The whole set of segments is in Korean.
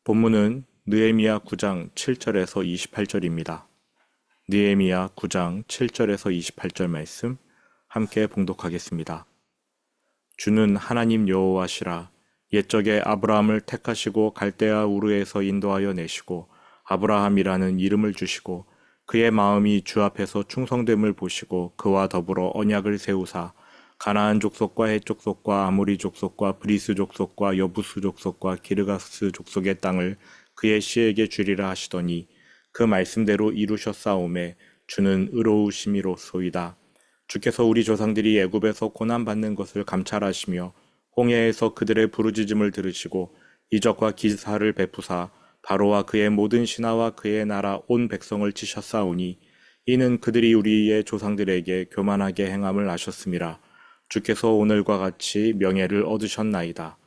본문은 느헤미야 9장 7절에서 28절입니다. 느헤미야 9장 7절에서 28절 말씀 함께 봉독하겠습니다. 주는 하나님 여호와시라. 옛적에 아브라함을 택하시고 갈대아 우르에서 인도하여 내시고 아브라함이라는 이름을 주시고 그의 마음이 주 앞에서 충성됨을 보시고 그와 더불어 언약을 세우사 가나안 족속과 헷 족속과 아모리 족속과 브리스 족속과 여부수 족속과 기르가스 족속의 땅을 그의 씨에게 주리라 하시더니 그 말씀대로 이루셨사오매 주는 의로우심이로소이다. 주께서 우리 조상들이 애굽에서 고난받는 것을 감찰하시며 홍해에서 그들의 부르짖음을 들으시고 이적과 기사를 베푸사 바로와 그의 모든 신하와 그의 나라 온 백성을 치셨사오니 이는 그들이 우리의 조상들에게 교만하게 행함을 아셨음이라. 주께서 오늘과 같이 명예를 얻으셨나이다.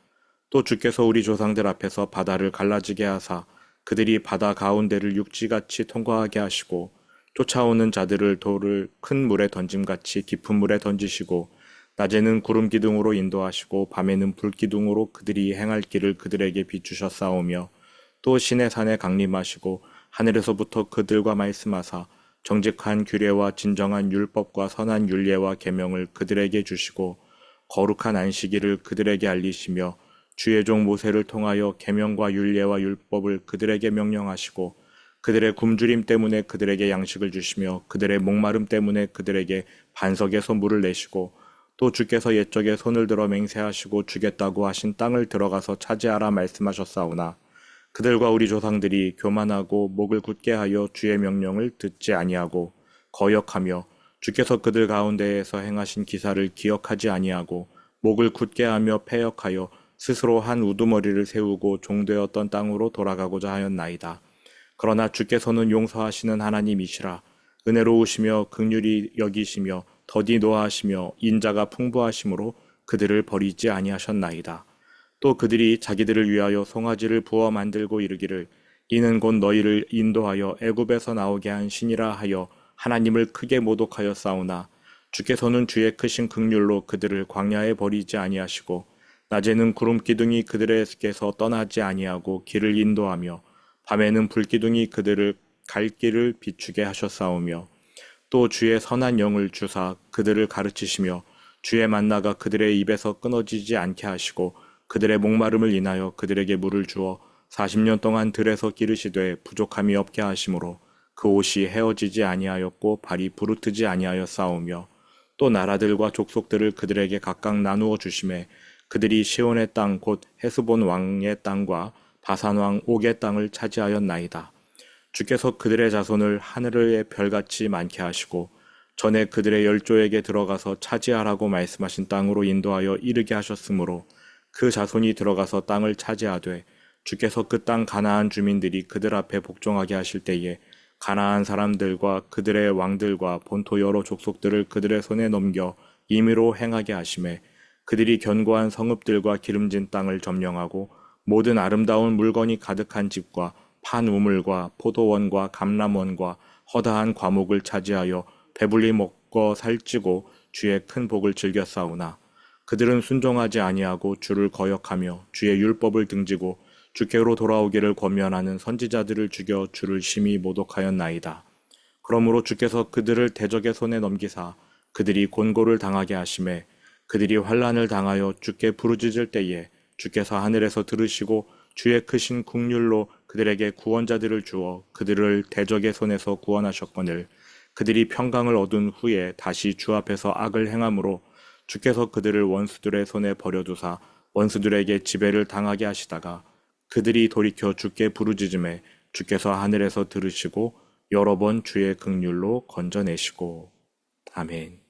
또 주께서 우리 조상들 앞에서 바다를 갈라지게 하사 그들이 바다 가운데를 육지같이 통과하게 하시고 쫓아오는 자들을 돌을 큰 물에 던짐같이 깊은 물에 던지시고 낮에는 구름 기둥으로 인도하시고 밤에는 불 기둥으로 그들이 행할 길을 그들에게 비추셨사오며 또 시내 산에 강림하시고 하늘에서부터 그들과 말씀하사 정직한 규례와 진정한 율법과 선한 율례와 계명을 그들에게 주시고 거룩한 안식일을 그들에게 알리시며 주의 종 모세를 통하여 계명과 율례와 율법을 그들에게 명령하시고 그들의 굶주림 때문에 그들에게 양식을 주시며 그들의 목마름 때문에 그들에게 반석에서 물을 내시고 또 주께서 옛적에 손을 들어 맹세하시고 주겠다고 하신 땅을 들어가서 차지하라 말씀하셨사오나 그들과 우리 조상들이 교만하고 목을 굳게 하여 주의 명령을 듣지 아니하고 거역하며 주께서 그들 가운데에서 행하신 기사를 기억하지 아니하고 목을 굳게 하며 패역하여 스스로 한 우두머리를 세우고 종되었던 땅으로 돌아가고자 하였나이다. 그러나 주께서는 용서하시는 하나님이시라. 은혜로우시며 긍휼히 여기시며 더디 노하시며 인자가 풍부하심으로 그들을 버리지 아니하셨나이다. 또 그들이 자기들을 위하여 송아지를 부어 만들고 이르기를 이는 곧 너희를 인도하여 애굽에서 나오게 한 신이라 하여 하나님을 크게 모독하였사오나 주께서는 주의 크신 긍휼로 그들을 광야에 버리지 아니하시고 낮에는 구름 기둥이 그들에게서 떠나지 아니하고 길을 인도하며 밤에는 불 기둥이 그들을 갈 길을 비추게 하셨사오며 또 주의 선한 영을 주사 그들을 가르치시며 주의 만나가 그들의 입에서 끊어지지 않게 하시고 그들의 목마름을 인하여 그들에게 물을 주어 40년 동안 들에서 기르시되 부족함이 없게 하심으로 그 옷이 헤어지지 아니하였고 발이 부르트지 아니하였사오며 또 나라들과 족속들을 그들에게 각각 나누어 주심에 그들이 시온의 땅 곧 헤스본 왕의 땅과 바산 왕 옥의 땅을 차지하였나이다. 주께서 그들의 자손을 하늘의 별같이 많게 하시고 전에 그들의 열조에게 들어가서 차지하라고 말씀하신 땅으로 인도하여 이르게 하셨으므로 그 자손이 들어가서 땅을 차지하되 주께서 그 땅 가나안 주민들이 그들 앞에 복종하게 하실 때에 가나안 사람들과 그들의 왕들과 본토 여러 족속들을 그들의 손에 넘겨 임의로 행하게 하심에 그들이 견고한 성읍들과 기름진 땅을 점령하고 모든 아름다운 물건이 가득한 집과 판 우물과 포도원과 감람원과 허다한 과목을 차지하여 배불리 먹고 살찌고 주의 큰 복을 즐겼사오나 그들은 순종하지 아니하고 주를 거역하며 주의 율법을 등지고 주께로 돌아오기를 권면하는 선지자들을 죽여 주를 심히 모독하였나이다. 그러므로 주께서 그들을 대적의 손에 넘기사 그들이 곤고를 당하게 하심에 그들이 환난을 당하여 주께 부르짖을 때에 주께서 하늘에서 들으시고 주의 크신 국률로 그들에게 구원자들을 주어 그들을 대적의 손에서 구원하셨거늘 그들이 평강을 얻은 후에 다시 주 앞에서 악을 행함으로 주께서 그들을 원수들의 손에 버려두사 원수들에게 지배를 당하게 하시다가 그들이 돌이켜 주께 부르짖음에 주께서 하늘에서 들으시고 여러 번 주의 긍휼로 건져내시고 아멘.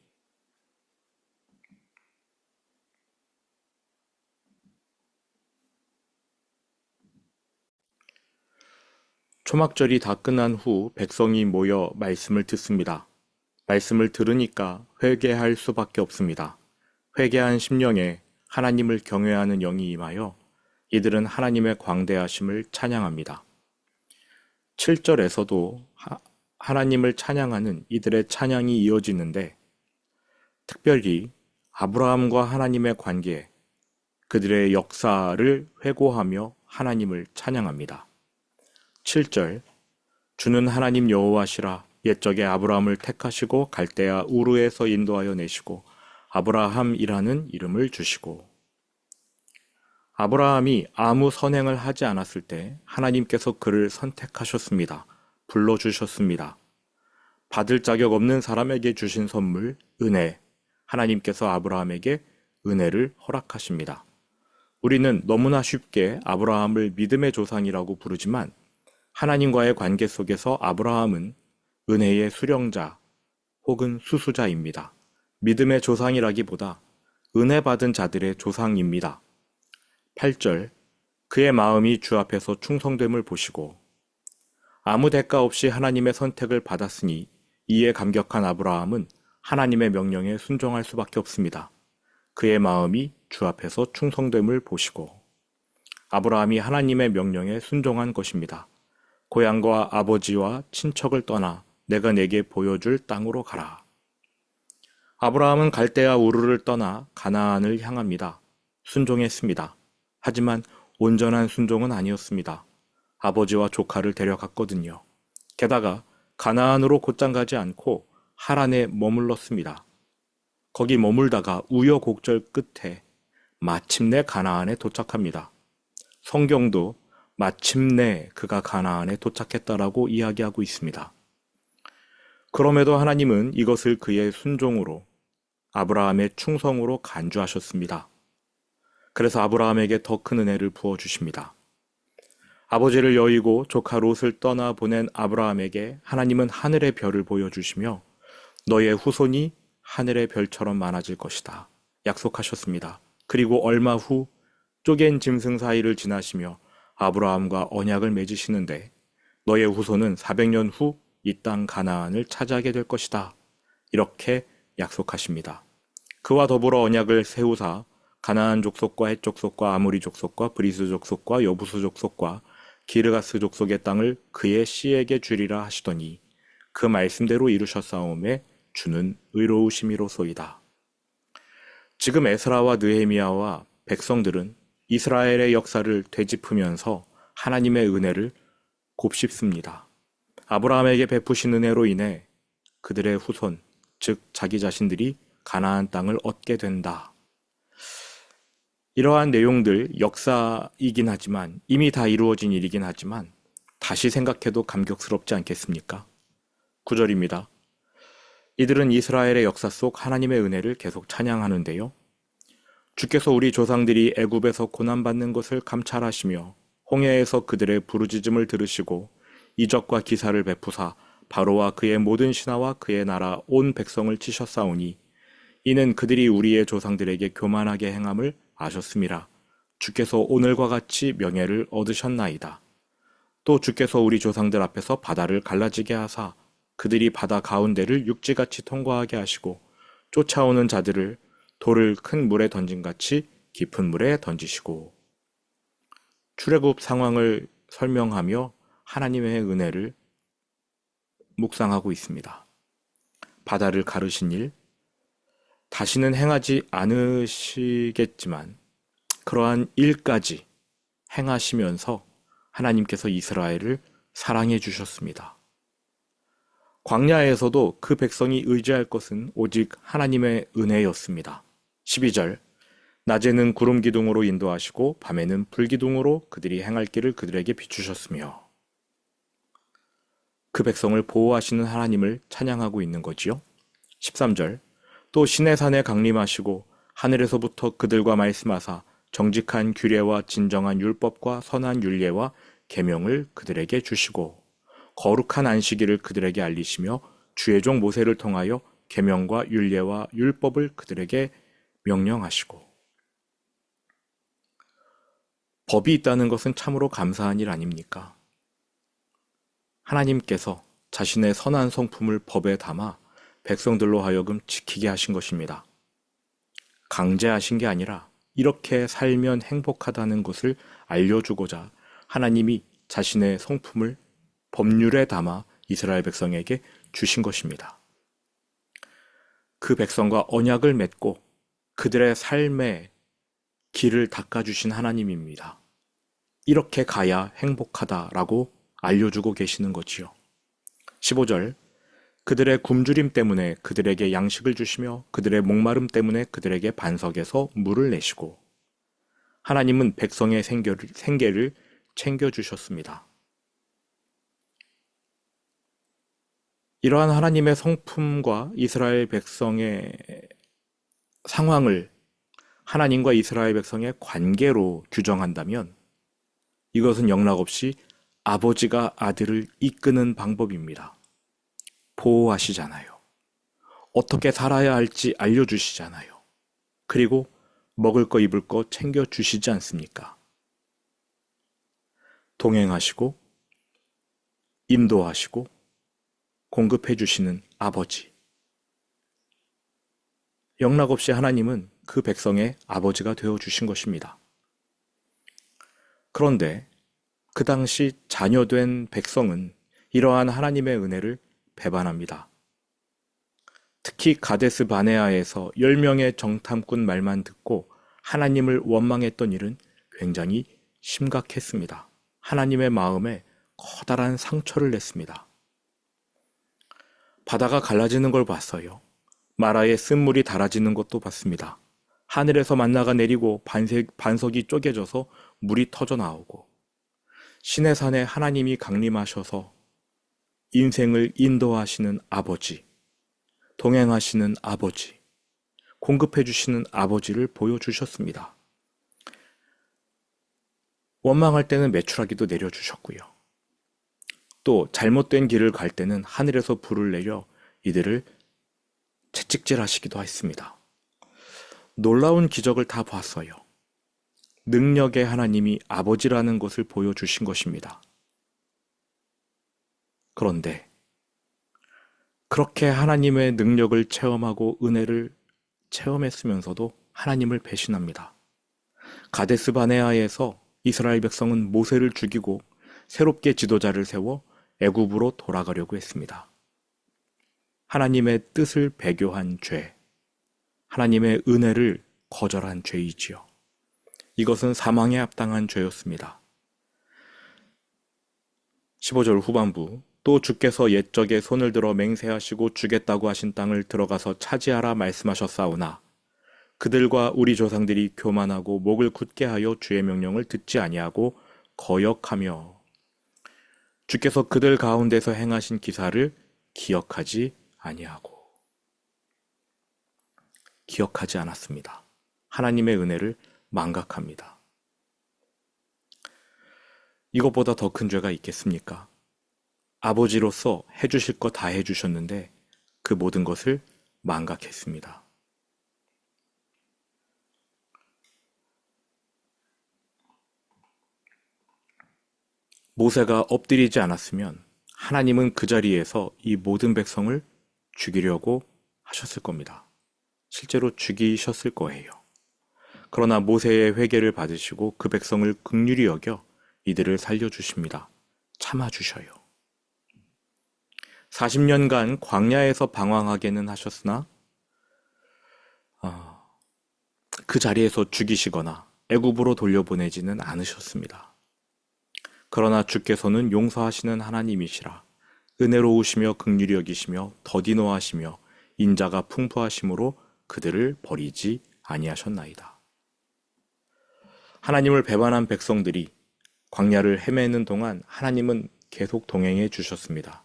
초막절이 다 끝난 후 백성이 모여 말씀을 듣습니다. 말씀을 들으니까 회개할 수밖에 없습니다. 회개한 심령에 하나님을 경외하는 영이 임하여 이들은 하나님의 광대하심을 찬양합니다. 7절에서도 하나님을 찬양하는 이들의 찬양이 이어지는데 특별히 아브라함과 하나님의 관계, 그들의 역사를 회고하며 하나님을 찬양합니다. 7절 주는 하나님 여호와시라. 옛적에 아브라함을 택하시고 갈대아 우르에서 인도하여 내시고 아브라함이라는 이름을 주시고. 아브라함이 아무 선행을 하지 않았을 때 하나님께서 그를 선택하셨습니다. 불러주셨습니다. 받을 자격 없는 사람에게 주신 선물, 은혜. 하나님께서 아브라함에게 은혜를 허락하십니다. 우리는 너무나 쉽게 아브라함을 믿음의 조상이라고 부르지만 하나님과의 관계 속에서 아브라함은 은혜의 수령자 혹은 수수자입니다. 믿음의 조상이라기보다 은혜 받은 자들의 조상입니다. 8절 그의 마음이 주 앞에서 충성됨을 보시고. 아무 대가 없이 하나님의 선택을 받았으니 이에 감격한 아브라함은 하나님의 명령에 순종할 수밖에 없습니다. 그의 마음이 주 앞에서 충성됨을 보시고. 아브라함이 하나님의 명령에 순종한 것입니다. 고향과 아버지와 친척을 떠나 내가 내게 보여줄 땅으로 가라. 아브라함은 갈대아 우르를 떠나 가나안을 향합니다. 순종했습니다. 하지만 온전한 순종은 아니었습니다. 아버지와 조카를 데려갔거든요. 게다가 가나안으로 곧장 가지 않고 하란에 머물렀습니다. 거기 머물다가 우여곡절 끝에 마침내 가나안에 도착합니다. 성경도 마침내 그가 가나안에 도착했다라고 이야기하고 있습니다. 그럼에도 하나님은 이것을 그의 순종으로, 아브라함의 충성으로 간주하셨습니다. 그래서 아브라함에게 더 큰 은혜를 부어주십니다. 아버지를 여의고 조카 롯을 떠나 보낸 아브라함에게 하나님은 하늘의 별을 보여주시며 너의 후손이 하늘의 별처럼 많아질 것이다 약속하셨습니다. 그리고 얼마 후 쪼갠 짐승 사이를 지나시며 아브라함과 언약을 맺으시는데 너의 후손은 400년 후 이 땅 가나안을 차지하게 될 것이다. 이렇게 약속하십니다. 그와 더불어 언약을 세우사 가나안 족속과 헷 족속과 아모리 족속과 브리스 족속과 여부수 족속과 기르가스 족속의 땅을 그의 씨에게 주리라 하시더니 그 말씀대로 이루셨사오매 주는 의로우심이로소이다. 지금 에스라와 느헤미야와 백성들은 이스라엘의 역사를 되짚으면서 하나님의 은혜를 곱씹습니다. 아브라함에게 베푸신 은혜로 인해 그들의 후손, 즉 자기 자신들이 가나안 땅을 얻게 된다. 이러한 내용들 역사이긴 하지만 이미 다 이루어진 일이긴 하지만 다시 생각해도 감격스럽지 않겠습니까? 9절입니다. 이들은 이스라엘의 역사 속 하나님의 은혜를 계속 찬양하는데요. 주께서 우리 조상들이 애굽에서 고난받는 것을 감찰하시며 홍해에서 그들의 부르짖음을 들으시고 이적과 기사를 베푸사 바로와 그의 모든 신하와 그의 나라 온 백성을 치셨사오니 이는 그들이 우리의 조상들에게 교만하게 행함을 아셨음이라. 주께서 오늘과 같이 명예를 얻으셨나이다. 또 주께서 우리 조상들 앞에서 바다를 갈라지게 하사 그들이 바다 가운데를 육지같이 통과하게 하시고 쫓아오는 자들을 돌을 큰 물에 던진같이 깊은 물에 던지시고. 출애굽 상황을 설명하며 하나님의 은혜를 묵상하고 있습니다. 바다를 가르신 일, 다시는 행하지 않으시겠지만 그러한 일까지 행하시면서 하나님께서 이스라엘을 사랑해 주셨습니다. 광야에서도 그 백성이 의지할 것은 오직 하나님의 은혜였습니다. 12절 낮에는 구름 기둥으로 인도하시고 밤에는 불 기둥으로 그들이 행할 길을 그들에게 비추셨으며. 그 백성을 보호하시는 하나님을 찬양하고 있는 거지요. 13절 또 시내산에 강림하시고 하늘에서부터 그들과 말씀하사 정직한 규례와 진정한 율법과 선한 율례와 계명을 그들에게 주시고 거룩한 안식일을 그들에게 알리시며 주의 종 모세를 통하여 계명과 율례와 율법을 그들에게 명령하시고. 법이 있다는 것은 참으로 감사한 일 아닙니까? 하나님께서 자신의 선한 성품을 법에 담아 백성들로 하여금 지키게 하신 것입니다. 강제하신 게 아니라 이렇게 살면 행복하다는 것을 알려주고자 하나님이 자신의 성품을 법률에 담아 이스라엘 백성에게 주신 것입니다. 그 백성과 언약을 맺고 그들의 삶에 길을 닦아주신 하나님입니다. 이렇게 가야 행복하다라고 알려주고 계시는 거지요. 15절, 그들의 굶주림 때문에 그들에게 양식을 주시며 그들의 목마름 때문에 그들에게 반석에서 물을 내시고 하나님은 백성의 생계를 챙겨주셨습니다. 이러한 하나님의 성품과 이스라엘 백성의 상황을 하나님과 이스라엘 백성의 관계로 규정한다면 이것은 영락없이 아버지가 아들을 이끄는 방법입니다. 보호하시잖아요. 어떻게 살아야 할지 알려주시잖아요. 그리고 먹을 거 입을 거 챙겨주시지 않습니까? 동행하시고 인도하시고 공급해 주시는 아버지. 영락없이 하나님은 그 백성의 아버지가 되어주신 것입니다. 그런데 그 당시 자녀된 백성은 이러한 하나님의 은혜를 배반합니다. 특히 가데스 바네아에서 10명의 정탐꾼 말만 듣고 하나님을 원망했던 일은 굉장히 심각했습니다. 하나님의 마음에 커다란 상처를 냈습니다. 바다가 갈라지는 걸 봤어요. 마라에 쓴물이 달아지는 것도 봤습니다. 하늘에서 만나가 내리고 반석이 쪼개져서 물이 터져 나오고 신의 산에 하나님이 강림하셔서 인생을 인도하시는 아버지, 동행하시는 아버지, 공급해 주시는 아버지를 보여주셨습니다. 원망할 때는 메추라기도 내려주셨고요. 또 잘못된 길을 갈 때는 하늘에서 불을 내려 이들을 채찍질하시기도 했습니다. 놀라운 기적을 다 봤어요. 능력의 하나님이 아버지라는 것을 보여주신 것입니다. 그런데 그렇게 하나님의 능력을 체험하고 은혜를 체험했으면서도 하나님을 배신합니다. 가데스 바네아에서 이스라엘 백성은 모세를 죽이고 새롭게 지도자를 세워 애굽으로 돌아가려고 했습니다. 하나님의 뜻을 배교한 죄, 하나님의 은혜를 거절한 죄이지요. 이것은 사망에 합당한 죄였습니다. 15절 후반부, 또 주께서 옛적에 손을 들어 맹세하시고 주겠다고 하신 땅을 들어가서 차지하라 말씀하셨사오나 그들과 우리 조상들이 교만하고 목을 굳게 하여 주의 명령을 듣지 아니하고 거역하며 주께서 그들 가운데서 행하신 기사를 기억하지 않았습니다. 하나님의 은혜를 망각합니다. 이것보다 더 큰 죄가 있겠습니까? 아버지로서 해주실 거 다 해주셨는데 그 모든 것을 망각했습니다. 모세가 엎드리지 않았으면 하나님은 그 자리에서 이 모든 백성을 죽이려고 하셨을 겁니다. 실제로 죽이셨을 거예요. 그러나 모세의 회개를 받으시고 그 백성을 긍휼히 여겨 이들을 살려주십니다. 참아주셔요. 40년간 광야에서 방황하게는 하셨으나 그 자리에서 죽이시거나 애굽으로 돌려보내지는 않으셨습니다. 그러나 주께서는 용서하시는 하나님이시라 은혜로우시며 긍휼히 여기시며 더디노하시며 인자가 풍부하심으로 그들을 버리지 아니하셨나이다. 하나님을 배반한 백성들이 광야를 헤매는 동안 하나님은 계속 동행해 주셨습니다.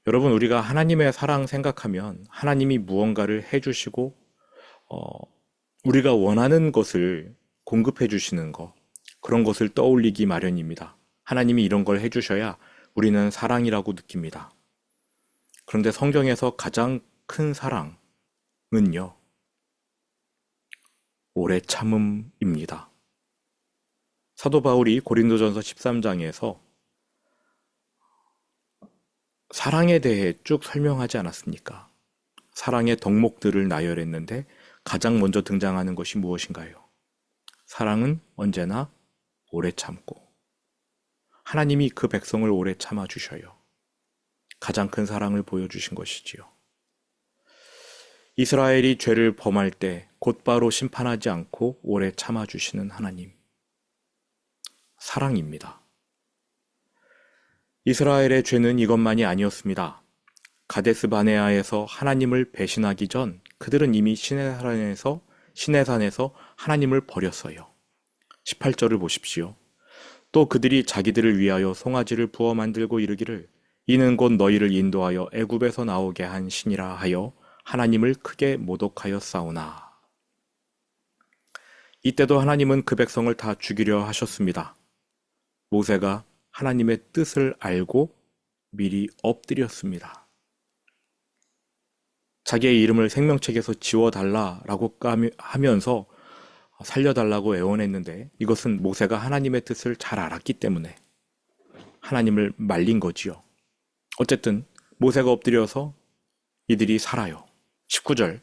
여러분, 우리가 하나님의 사랑 생각하면 하나님이 무언가를 해주시고 우리가 원하는 것을 공급해 주시는 것, 그런 것을 떠올리기 마련입니다. 하나님이 이런 걸 해주셔야 우리는 사랑이라고 느낍니다. 그런데 성경에서 가장 큰 사랑은요, 오래 참음입니다. 사도 바울이 고린도전서 13장에서 사랑에 대해 쭉 설명하지 않았습니까? 사랑의 덕목들을 나열했는데 가장 먼저 등장하는 것이 무엇인가요? 사랑은 언제나 오래 참고 하나님이 그 백성을 오래 참아주셔요. 가장 큰 사랑을 보여주신 것이지요. 이스라엘이 죄를 범할 때 곧바로 심판하지 않고 오래 참아주시는 하나님. 사랑입니다. 이스라엘의 죄는 이것만이 아니었습니다. 가데스 바네아에서 하나님을 배신하기 전 그들은 이미 시내산에서 하나님을 버렸어요. 18절을 보십시오. 또 그들이 자기들을 위하여 송아지를 부어 만들고 이르기를 이는 곧 너희를 인도하여 애굽에서 나오게 한 신이라 하여 하나님을 크게 모독하였사오나. 이때도 하나님은 그 백성을 다 죽이려 하셨습니다. 모세가 하나님의 뜻을 알고 미리 엎드렸습니다. 자기의 이름을 생명책에서 지워달라라고 하면서 살려달라고 애원했는데 이것은 모세가 하나님의 뜻을 잘 알았기 때문에 하나님을 말린 거지요. 어쨌든 모세가 엎드려서 이들이 살아요. 19절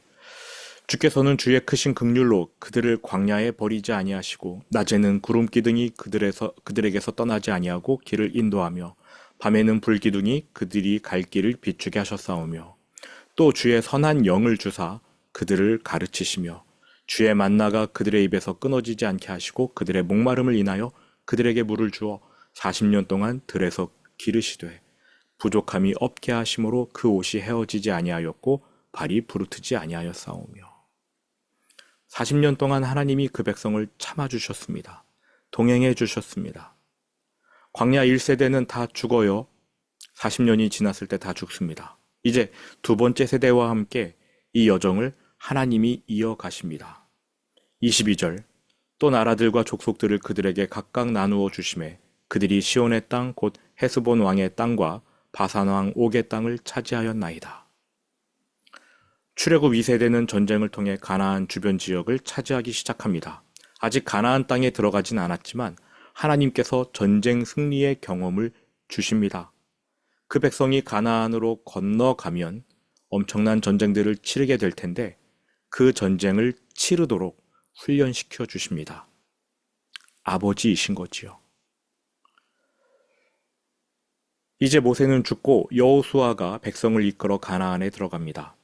주께서는 주의 크신 긍휼로 그들을 광야에 버리지 아니하시고 낮에는 구름 기둥이 그들에게서 떠나지 아니하고 길을 인도하며 밤에는 불 기둥이 그들이 갈 길을 비추게 하셨사오며 또 주의 선한 영을 주사 그들을 가르치시며 주의 만나가 그들의 입에서 끊어지지 않게 하시고 그들의 목마름을 인하여 그들에게 물을 주어 40년 동안 들에서 기르시되 부족함이 없게 하심으로 그 옷이 헤어지지 아니하였고 발이 부르트지 아니하였사오며 40년 동안 하나님이 그 백성을 참아주셨습니다. 동행해 주셨습니다. 광야 1세대는 다 죽어요. 40년이 지났을 때 다 죽습니다. 이제 두 번째 세대와 함께 이 여정을 하나님이 이어가십니다. 22절 또 나라들과 족속들을 그들에게 각각 나누어 주심에 그들이 시온의 땅 곧 헤스본 왕의 땅과 바산 왕 옥의 땅을 차지하였나이다. 출애굽 2세대는 전쟁을 통해 가나안 주변 지역을 차지하기 시작합니다. 아직 가나안 땅에 들어가진 않았지만 하나님께서 전쟁 승리의 경험을 주십니다. 그 백성이 가나안으로 건너가면 엄청난 전쟁들을 치르게 될 텐데 그 전쟁을 치르도록 훈련시켜 주십니다. 아버지이신 거지요. 이제 모세는 죽고 여호수아가 백성을 이끌어 가나안에 들어갑니다.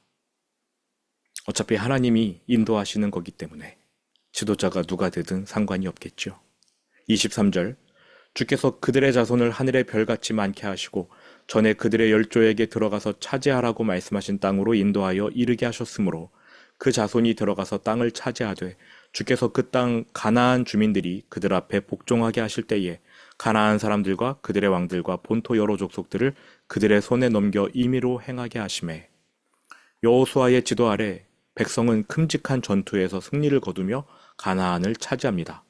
어차피 하나님이 인도하시는 거기 때문에 지도자가 누가 되든 상관이 없겠죠. 23절 주께서 그들의 자손을 하늘의 별같이 많게 하시고 전에 그들의 열조에게 들어가서 차지하라고 말씀하신 땅으로 인도하여 이르게 하셨으므로 그 자손이 들어가서 땅을 차지하되 주께서 그 땅 가나안 주민들이 그들 앞에 복종하게 하실 때에 가나안 사람들과 그들의 왕들과 본토 여러 족속들을 그들의 손에 넘겨 임의로 행하게 하시매 여호수아의 지도 아래 백성은 큼직한 전투에서 승리를 거두며 가나안을 차지합니다.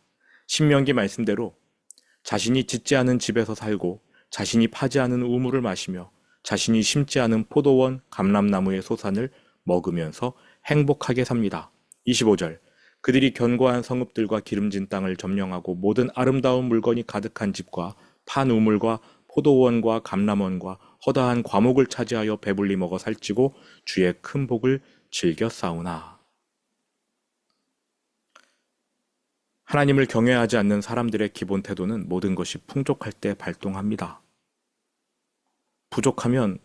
신명기 말씀대로 자신이 짓지 않은 집에서 살고 자신이 파지 않은 우물을 마시며 자신이 심지 않은 포도원, 감람나무의 소산을 먹으면서 행복하게 삽니다. 25절 그들이 견고한 성읍들과 기름진 땅을 점령하고 모든 아름다운 물건이 가득한 집과 판 우물과 포도원과 감람원과 허다한 과목을 차지하여 배불리 먹어 살찌고 주의 큰 복을 즐겨 싸우나. 하나님을 경외하지 않는 사람들의 기본 태도는 모든 것이 풍족할 때 발동합니다. 부족하면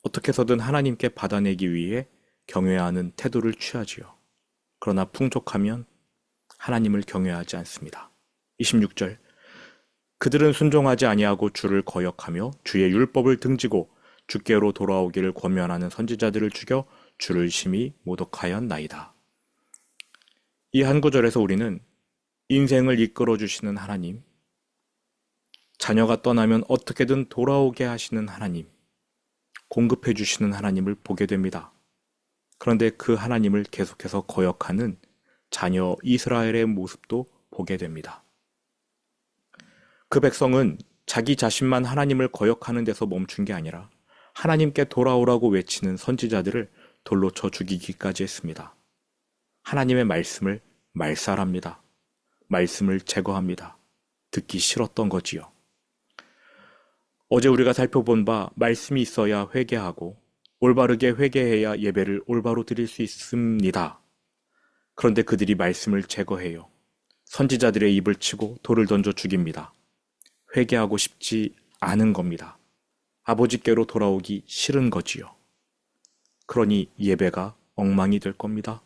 어떻게 해서든 하나님께 받아내기 위해 경외하는 태도를 취하지요. 그러나 풍족하면 하나님을 경외하지 않습니다. 26절 그들은 순종하지 아니하고 주를 거역하며 주의 율법을 등지고 주께로 돌아오기를 권면하는 선지자들을 죽여 주를 심히 모독하였나이다. 이 한 구절에서 우리는 인생을 이끌어 주시는 하나님, 자녀가 떠나면 어떻게든 돌아오게 하시는 하나님, 공급해 주시는 하나님을 보게 됩니다. 그런데 그 하나님을 계속해서 거역하는 자녀 이스라엘의 모습도 보게 됩니다. 그 백성은 자기 자신만 하나님을 거역하는 데서 멈춘 게 아니라 하나님께 돌아오라고 외치는 선지자들을 돌로 쳐 죽이기까지 했습니다. 하나님의 말씀을 말살합니다. 말씀을 제거합니다. 듣기 싫었던 거지요. 어제 우리가 살펴본 바 말씀이 있어야 회개하고 올바르게 회개해야 예배를 올바로 드릴 수 있습니다. 그런데 그들이 말씀을 제거해요. 선지자들의 입을 치고 돌을 던져 죽입니다. 회개하고 싶지 않은 겁니다. 아버지께로 돌아오기 싫은 거지요. 그러니 예배가 엉망이 될 겁니다.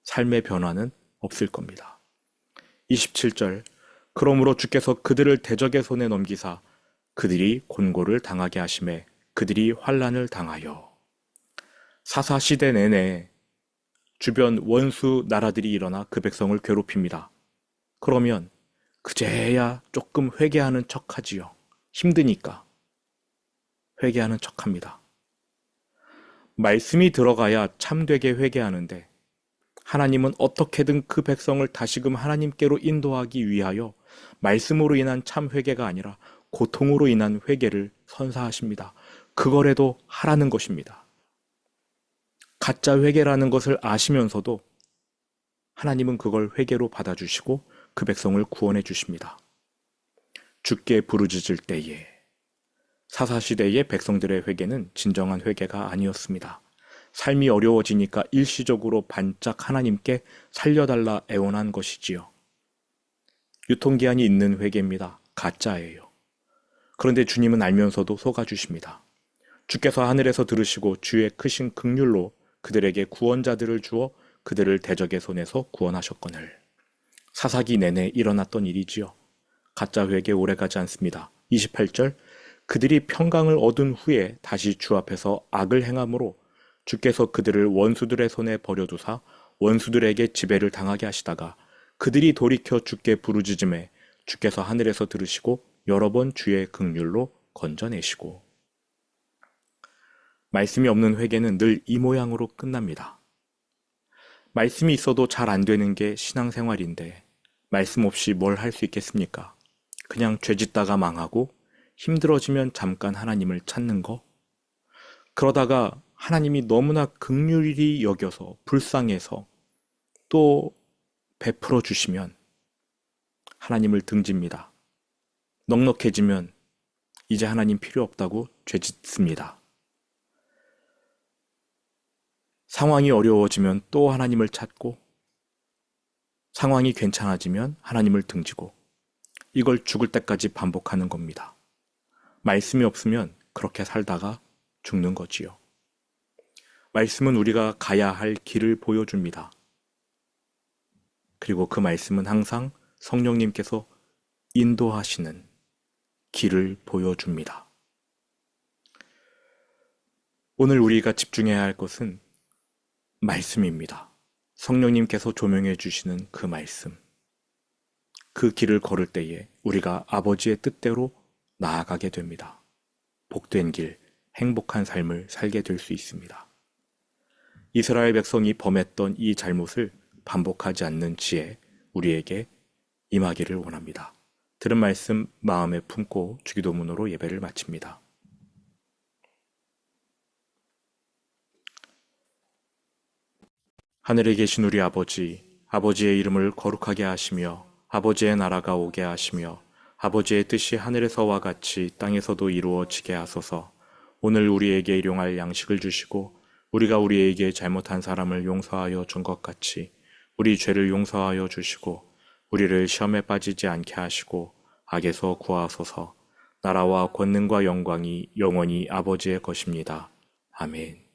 삶의 변화는 없을 겁니다. 27절 그러므로 주께서 그들을 대적의 손에 넘기사 그들이 곤고를 당하게 하심에 그들이 환난을 당하여 사사시대 내내 주변 원수 나라들이 일어나 그 백성을 괴롭힙니다. 그러면 그제야 조금 회개하는 척하지요. 힘드니까 회개하는 척합니다. 말씀이 들어가야 참되게 회개하는데 하나님은 어떻게든 그 백성을 다시금 하나님께로 인도하기 위하여 말씀으로 인한 참 회개가 아니라 고통으로 인한 회개를 선사하십니다. 그거라도 하라는 것입니다. 가짜 회개라는 것을 아시면서도 하나님은 그걸 회개로 받아주시고 그 백성을 구원해 주십니다. 주께 부르짖을 때에 사사시대의 백성들의 회개는 진정한 회개가 아니었습니다. 삶이 어려워지니까 일시적으로 반짝 하나님께 살려달라 애원한 것이지요. 유통기한이 있는 회개입니다. 가짜예요. 그런데 주님은 알면서도 속아주십니다. 주께서 하늘에서 들으시고 주의 크신 긍휼로 그들에게 구원자들을 주어 그들을 대적의 손에서 구원하셨거늘. 사사기 내내 일어났던 일이지요. 가짜 회개 오래가지 않습니다. 28절 그들이 평강을 얻은 후에 다시 주 앞에서 악을 행함으로 주께서 그들을 원수들의 손에 버려두사 원수들에게 지배를 당하게 하시다가 그들이 돌이켜 주께 부르짖음에 주께서 하늘에서 들으시고 여러 번 주의 긍휼로 건져내시고. 말씀이 없는 회개는 늘 이 모양으로 끝납니다. 말씀이 있어도 잘 안 되는 게 신앙생활인데 말씀 없이 뭘 할 수 있겠습니까? 그냥 죄짓다가 망하고 힘들어지면 잠깐 하나님을 찾는 거? 그러다가 하나님이 너무나 긍휼히 여겨서 불쌍해서 또 베풀어 주시면 하나님을 등집니다. 넉넉해지면 이제 하나님 필요 없다고 죄짓습니다. 상황이 어려워지면 또 하나님을 찾고 상황이 괜찮아지면 하나님을 등지고 이걸 죽을 때까지 반복하는 겁니다. 말씀이 없으면 그렇게 살다가 죽는 거지요. 말씀은 우리가 가야 할 길을 보여줍니다. 그리고 그 말씀은 항상 성령님께서 인도하시는 길을 보여줍니다. 오늘 우리가 집중해야 할 것은 말씀입니다. 성령님께서 조명해 주시는 그 말씀. 그 길을 걸을 때에 우리가 아버지의 뜻대로 나아가게 됩니다. 복된 길, 행복한 삶을 살게 될 수 있습니다. 이스라엘 백성이 범했던 이 잘못을 반복하지 않는 지혜 우리에게 임하기를 원합니다. 들은 말씀 마음에 품고 주기도문으로 예배를 마칩니다. 하늘에 계신 우리 아버지, 아버지의 이름을 거룩하게 하시며 아버지의 나라가 오게 하시며 아버지의 뜻이 하늘에서와 같이 땅에서도 이루어지게 하소서. 오늘 우리에게 일용할 양식을 주시고 우리가 우리에게 잘못한 사람을 용서하여 준 것 같이 우리 죄를 용서하여 주시고 우리를 시험에 빠지지 않게 하시고 악에서 구하소서. 나라와 권능과 영광이 영원히 아버지의 것입니다. 아멘.